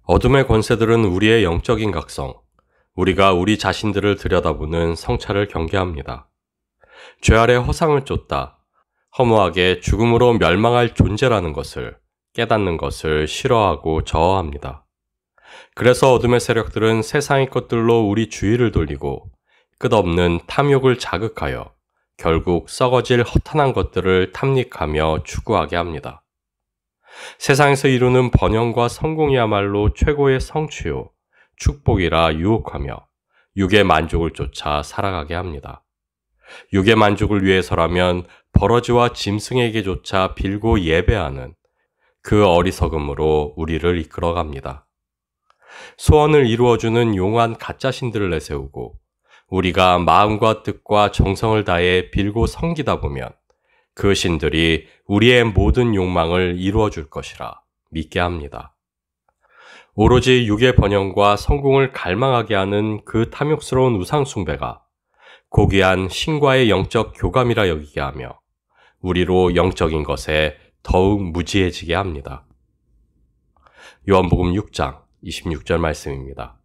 어둠의 권세들은 우리의 영적인 각성, 우리가 우리 자신들을 들여다보는 성찰을 경계합니다. 죄 아래 허상을 쫓다, 허무하게 죽음으로 멸망할 존재라는 것을 깨닫는 것을 싫어하고 저어합니다. 그래서 어둠의 세력들은 세상의 것들로 우리 주의를 돌리고 끝없는 탐욕을 자극하여 결국 썩어질 허탄한 것들을 탐닉하며 추구하게 합니다. 세상에서 이루는 번영과 성공이야말로 최고의 성취요, 축복이라 유혹하며 육의 만족을 쫓아 살아가게 합니다. 육의 만족을 위해서라면 버러지와 짐승에게조차 빌고 예배하는 그 어리석음으로 우리를 이끌어갑니다. 소원을 이루어주는 용한 가짜신들을 내세우고 우리가 마음과 뜻과 정성을 다해 빌고 섬기다 보면 그 신들이 우리의 모든 욕망을 이루어줄 것이라 믿게 합니다. 오로지 육의 번영과 성공을 갈망하게 하는 그 탐욕스러운 우상숭배가 고귀한 신과의 영적 교감이라 여기게 하며 우리로 영적인 것에 더욱 무지해지게 합니다. 요한복음 6장 26절 말씀입니다.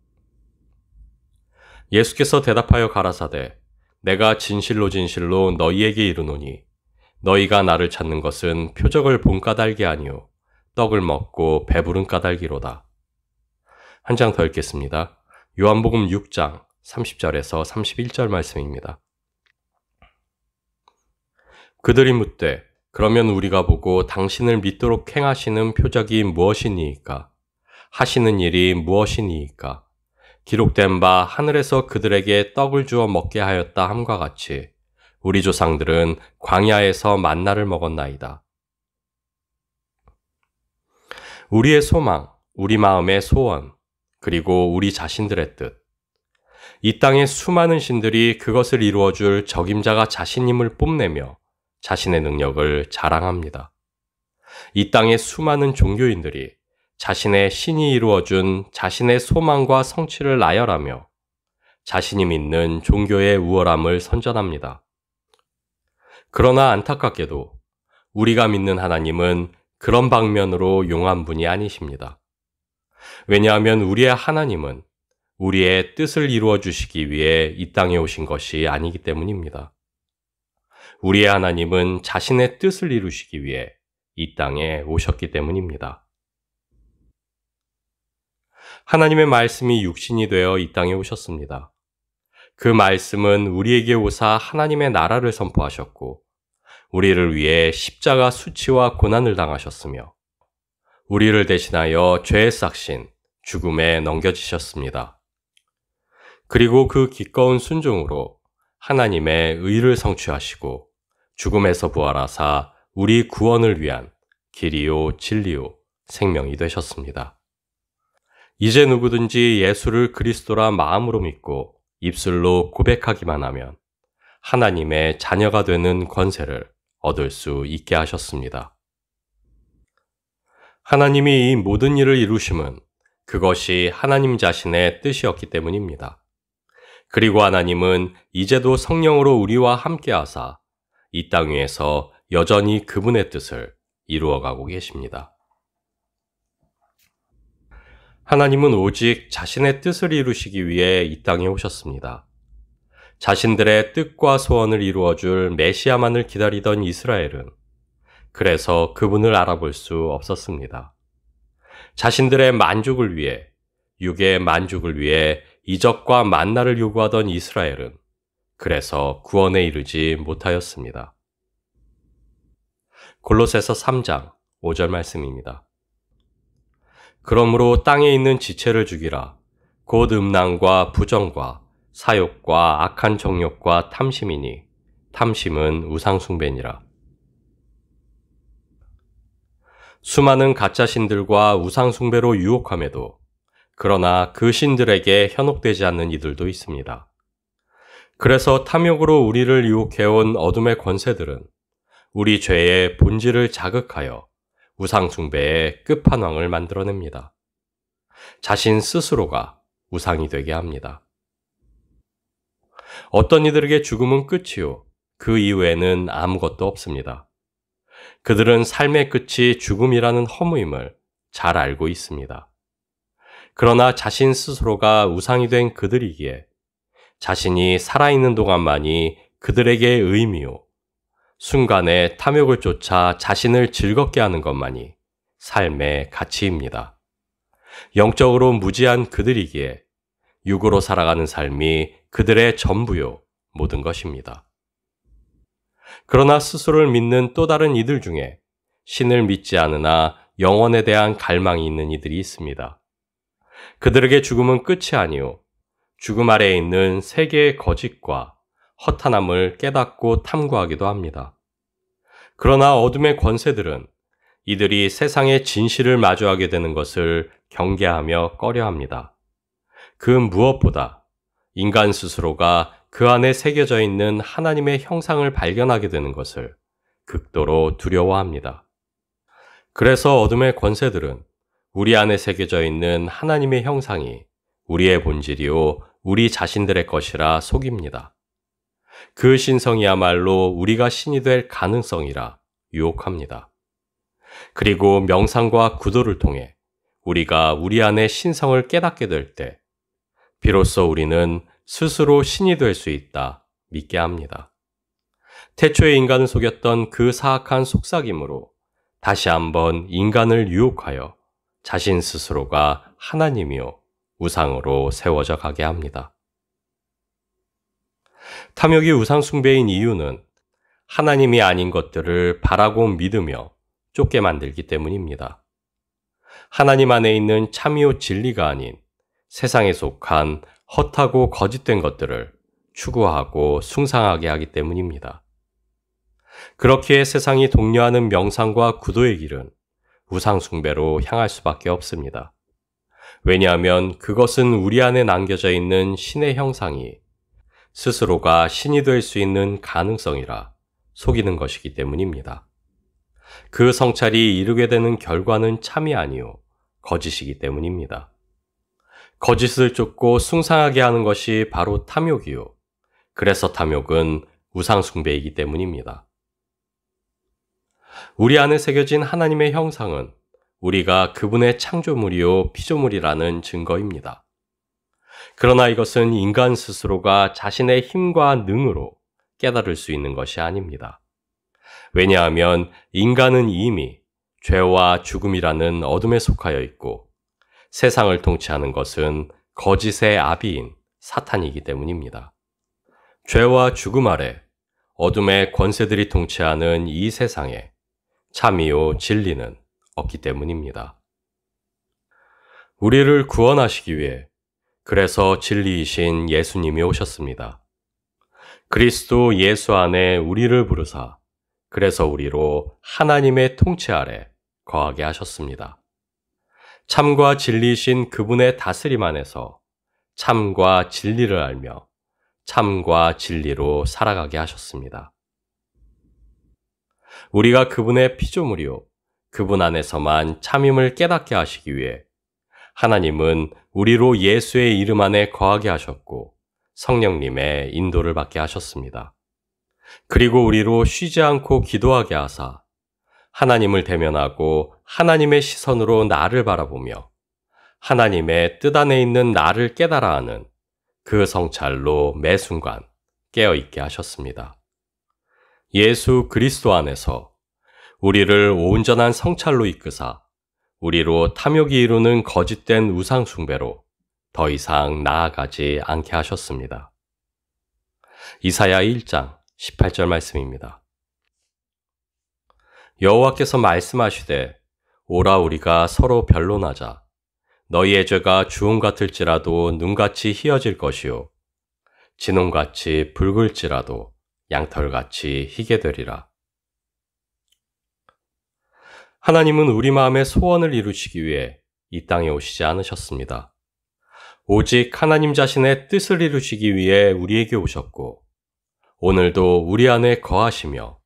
예수께서 대답하여 가라사대 내가 진실로 진실로 너희에게 이르노니 너희가 나를 찾는 것은 표적을 본 까닭이 아니요 떡을 먹고 배부른 까닭이로다. 한 장 더 읽겠습니다. 요한복음 6장 30절에서 31절 말씀입니다. 그들이 묻되 그러면 우리가 보고 당신을 믿도록 행하시는 표적이 무엇이니이까? 하시는 일이 무엇이니이까? 기록된 바 하늘에서 그들에게 떡을 주어 먹게 하였다 함과 같이 우리 조상들은 광야에서 만나를 먹었나이다. 우리의 소망, 우리 마음의 소원, 그리고 우리 자신들의 뜻. 이 땅의 수많은 신들이 그것을 이루어줄 적임자가 자신임을 뽐내며 자신의 능력을 자랑합니다. 이 땅의 수많은 종교인들이 자신의 신이 이루어준 자신의 소망과 성취를 나열하며 자신이 믿는 종교의 우월함을 선전합니다. 그러나 안타깝게도 우리가 믿는 하나님은 그런 방면으로 용한 분이 아니십니다. 왜냐하면 우리의 하나님은 우리의 뜻을 이루어 주시기 위해 이 땅에 오신 것이 아니기 때문입니다. 우리의 하나님은 자신의 뜻을 이루시기 위해 이 땅에 오셨기 때문입니다. 하나님의 말씀이 육신이 되어 이 땅에 오셨습니다. 그 말씀은 우리에게 오사 하나님의 나라를 선포하셨고 우리를 위해 십자가 수치와 고난을 당하셨으며 우리를 대신하여 죄에 싹신 죽음에 넘겨지셨습니다. 그리고 그 기꺼운 순종으로 하나님의 의를 성취하시고 죽음에서 부활하사 우리 구원을 위한 길이요 진리요 생명이 되셨습니다. 이제 누구든지 예수를 그리스도라 마음으로 믿고 입술로 고백하기만 하면 하나님의 자녀가 되는 권세를 얻을 수 있게 하셨습니다. 하나님이 이 모든 일을 이루심은 그것이 하나님 자신의 뜻이었기 때문입니다. 그리고 하나님은 이제도 성령으로 우리와 함께하사 이 땅 위에서 여전히 그분의 뜻을 이루어가고 계십니다. 하나님은 오직 자신의 뜻을 이루시기 위해 이 땅에 오셨습니다. 자신들의 뜻과 소원을 이루어줄 메시아만을 기다리던 이스라엘은 그래서 그분을 알아볼 수 없었습니다. 자신들의 만족을 위해, 육의 만족을 위해 이적과 만나를 요구하던 이스라엘은 그래서 구원에 이르지 못하였습니다. 골로새서 3장 5절 말씀입니다. 그러므로 땅에 있는 지체를 죽이라. 곧 음란과 부정과 사욕과 악한 정욕과 탐심이니 탐심은 우상숭배니라. 수많은 가짜 신들과 우상숭배로 유혹함에도 그러나 그 신들에게 현혹되지 않는 이들도 있습니다. 그래서 탐욕으로 우리를 유혹해온 어둠의 권세들은 우리 죄의 본질을 자극하여 우상숭배의 끝판왕을 만들어냅니다. 자신 스스로가 우상이 되게 합니다. 어떤 이들에게 죽음은 끝이요, 그 이후에는 아무것도 없습니다. 그들은 삶의 끝이 죽음이라는 허무임을 잘 알고 있습니다. 그러나 자신 스스로가 우상이 된 그들이기에 자신이 살아있는 동안만이 그들에게 의미요, 순간에 탐욕을 쫓아 자신을 즐겁게 하는 것만이 삶의 가치입니다. 영적으로 무지한 그들이기에 육으로 살아가는 삶이 그들의 전부요, 모든 것입니다. 그러나 스스로를 믿는 또 다른 이들 중에 신을 믿지 않으나 영원에 대한 갈망이 있는 이들이 있습니다. 그들에게 죽음은 끝이 아니요, 죽음 아래에 있는 세계의 거짓과 허탄함을 깨닫고 탐구하기도 합니다. 그러나 어둠의 권세들은 이들이 세상의 진실을 마주하게 되는 것을 경계하며 꺼려합니다. 그 무엇보다 인간 스스로가 그 안에 새겨져 있는 하나님의 형상을 발견하게 되는 것을 극도로 두려워합니다. 그래서 어둠의 권세들은 우리 안에 새겨져 있는 하나님의 형상이 우리의 본질이요, 우리 자신들의 것이라 속입니다. 그 신성이야말로 우리가 신이 될 가능성이라 유혹합니다. 그리고 명상과 구도를 통해 우리가 우리 안의 신성을 깨닫게 될 때 비로소 우리는 스스로 신이 될 수 있다 믿게 합니다. 태초의 인간을 속였던 그 사악한 속삭임으로 다시 한번 인간을 유혹하여 자신 스스로가 하나님이요, 우상으로 세워져 가게 합니다. 탐욕이 우상 숭배인 이유는 하나님이 아닌 것들을 바라고 믿으며 쫓게 만들기 때문입니다. 하나님 안에 있는 참이요 진리가 아닌 세상에 속한 헛하고 거짓된 것들을 추구하고 숭상하게 하기 때문입니다. 그렇기에 세상이 독려하는 명상과 구도의 길은 우상 숭배로 향할 수밖에 없습니다. 왜냐하면 그것은 우리 안에 남겨져 있는 신의 형상이 스스로가 신이 될 수 있는 가능성이라 속이는 것이기 때문입니다. 그 성찰이 이루게 되는 결과는 참이 아니요, 거짓이기 때문입니다. 거짓을 쫓고 숭상하게 하는 것이 바로 탐욕이요, 그래서 탐욕은 우상 숭배이기 때문입니다. 우리 안에 새겨진 하나님의 형상은 우리가 그분의 창조물이요, 피조물이라는 증거입니다. 그러나 이것은 인간 스스로가 자신의 힘과 능으로 깨달을 수 있는 것이 아닙니다. 왜냐하면 인간은 이미 죄와 죽음이라는 어둠에 속하여 있고 세상을 통치하는 것은 거짓의 아비인 사탄이기 때문입니다. 죄와 죽음 아래 어둠의 권세들이 통치하는 이 세상에 참이요 진리는 없기 때문입니다. 우리를 구원하시기 위해 그래서 진리이신 예수님이 오셨습니다. 그리스도 예수 안에 우리를 부르사 그래서 우리로 하나님의 통치 아래 거하게 하셨습니다. 참과 진리이신 그분의 다스림 안에서 참과 진리를 알며 참과 진리로 살아가게 하셨습니다. 우리가 그분의 피조물이요, 그분 안에서만 참임을 깨닫게 하시기 위해 하나님은 우리로 예수의 이름 안에 거하게 하셨고 성령님의 인도를 받게 하셨습니다. 그리고 우리로 쉬지 않고 기도하게 하사 하나님을 대면하고 하나님의 시선으로 나를 바라보며 하나님의 뜻 안에 있는 나를 깨달아 하는 그 성찰로 매 순간 깨어있게 하셨습니다. 예수 그리스도 안에서 우리를 온전한 성찰로 이끄사 우리로 탐욕이 이루는 거짓된 우상 숭배로 더 이상 나아가지 않게 하셨습니다. 이사야 1장 18절 말씀입니다. 여호와께서 말씀하시되 오라 우리가 서로 변론하자. 너희의 죄가 주홍 같을지라도 눈같이 희어질 것이요 진홍같이 붉을지라도 양털같이 희게 되리라. 하나님은 우리 마음의 소원을 이루시기 위해 이 땅에 오시지 않으셨습니다. 오직 하나님 자신의 뜻을 이루시기 위해 우리에게 오셨고 오늘도 우리 안에 거하시며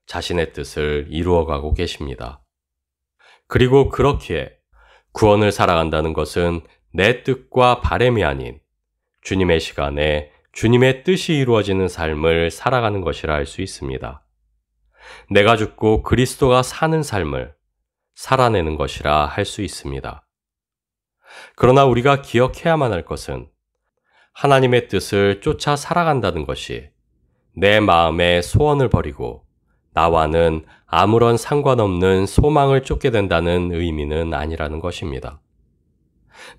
자신의 뜻을 이루어가고 계십니다. 그리고 그렇기에 구원을 살아간다는 것은 내 뜻과 바램이 아닌 주님의 시간에 주님의 뜻이 이루어지는 삶을 살아가는 것이라 할 수 있습니다. 내가 죽고 그리스도가 사는 삶을 살아내는 것이라 할 수 있습니다. 그러나 우리가 기억해야만 할 것은 하나님의 뜻을 쫓아 살아간다는 것이 내 마음의 소원을 버리고 나와는 아무런 상관없는 소망을 쫓게 된다는 의미는 아니라는 것입니다.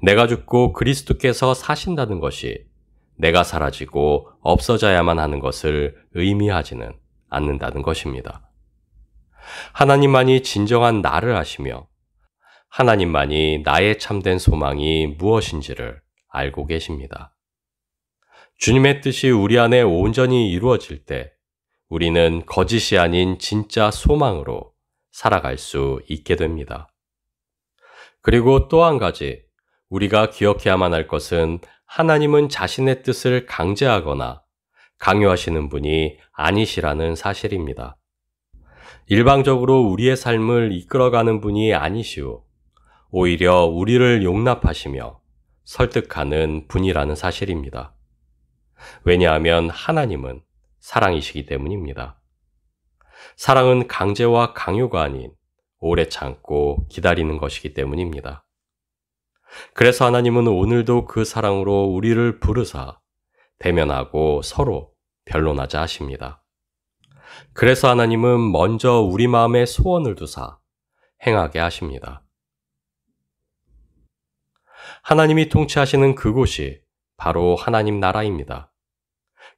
내가 죽고 그리스도께서 사신다는 것이 내가 사라지고 없어져야만 하는 것을 의미하지는 않는다는 것입니다. 하나님만이 진정한 나를 아시며 하나님만이 나의 참된 소망이 무엇인지를 알고 계십니다. 주님의 뜻이 우리 안에 온전히 이루어질 때 우리는 거짓이 아닌 진짜 소망으로 살아갈 수 있게 됩니다. 그리고 또 한 가지 우리가 기억해야만 할 것은 하나님은 자신의 뜻을 강제하거나 강요하시는 분이 아니시라는 사실입니다. 일방적으로 우리의 삶을 이끌어가는 분이 아니시오. 오히려 우리를 용납하시며 설득하는 분이라는 사실입니다. 왜냐하면 하나님은 사랑이시기 때문입니다. 사랑은 강제와 강요가 아닌 오래 참고 기다리는 것이기 때문입니다. 그래서 하나님은 오늘도 그 사랑으로 우리를 부르사 대면하고 서로 변론하자 하십니다. 그래서 하나님은 먼저 우리 마음에 소원을 두사 행하게 하십니다. 하나님이 통치하시는 그곳이 바로 하나님 나라입니다.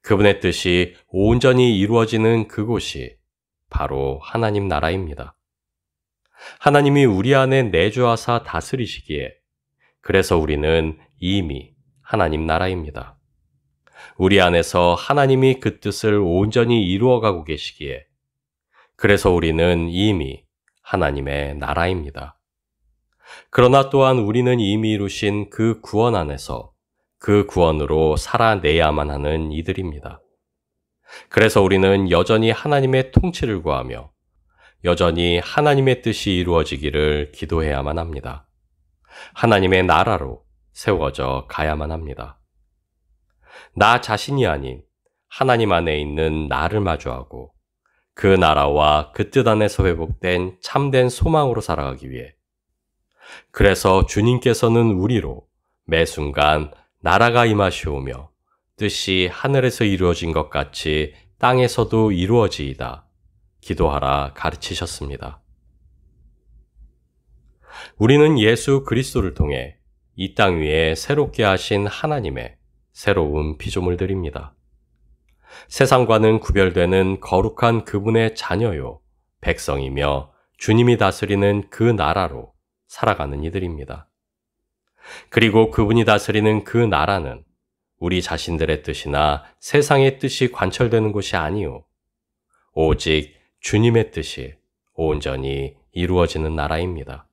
그분의 뜻이 온전히 이루어지는 그곳이 바로 하나님 나라입니다. 하나님이 우리 안에 내주하사 다스리시기에 그래서 우리는 이미 하나님 나라입니다. 우리 안에서 하나님이 그 뜻을 온전히 이루어가고 계시기에 그래서 우리는 이미 하나님의 나라입니다. 그러나 또한 우리는 이미 이루신 그 구원 안에서 그 구원으로 살아내야만 하는 이들입니다. 그래서 우리는 여전히 하나님의 통치를 구하며 여전히 하나님의 뜻이 이루어지기를 기도해야만 합니다. 하나님의 나라로 세워져 가야만 합니다. 나 자신이 아닌 하나님 안에 있는 나를 마주하고 그 나라와 그 뜻 안에서 회복된 참된 소망으로 살아가기 위해 그래서 주님께서는 우리로 매 순간 나라가 임하시오며 뜻이 하늘에서 이루어진 것 같이 땅에서도 이루어지이다 기도하라 가르치셨습니다. 우리는 예수 그리스도를 통해 이 땅 위에 새롭게 하신 하나님의 새로운 피조물들입니다. 세상과는 구별되는 거룩한 그분의 자녀요, 백성이며 주님이 다스리는 그 나라로 살아가는 이들입니다. 그리고 그분이 다스리는 그 나라는 우리 자신들의 뜻이나 세상의 뜻이 관철되는 곳이 아니요, 오직 주님의 뜻이 온전히 이루어지는 나라입니다.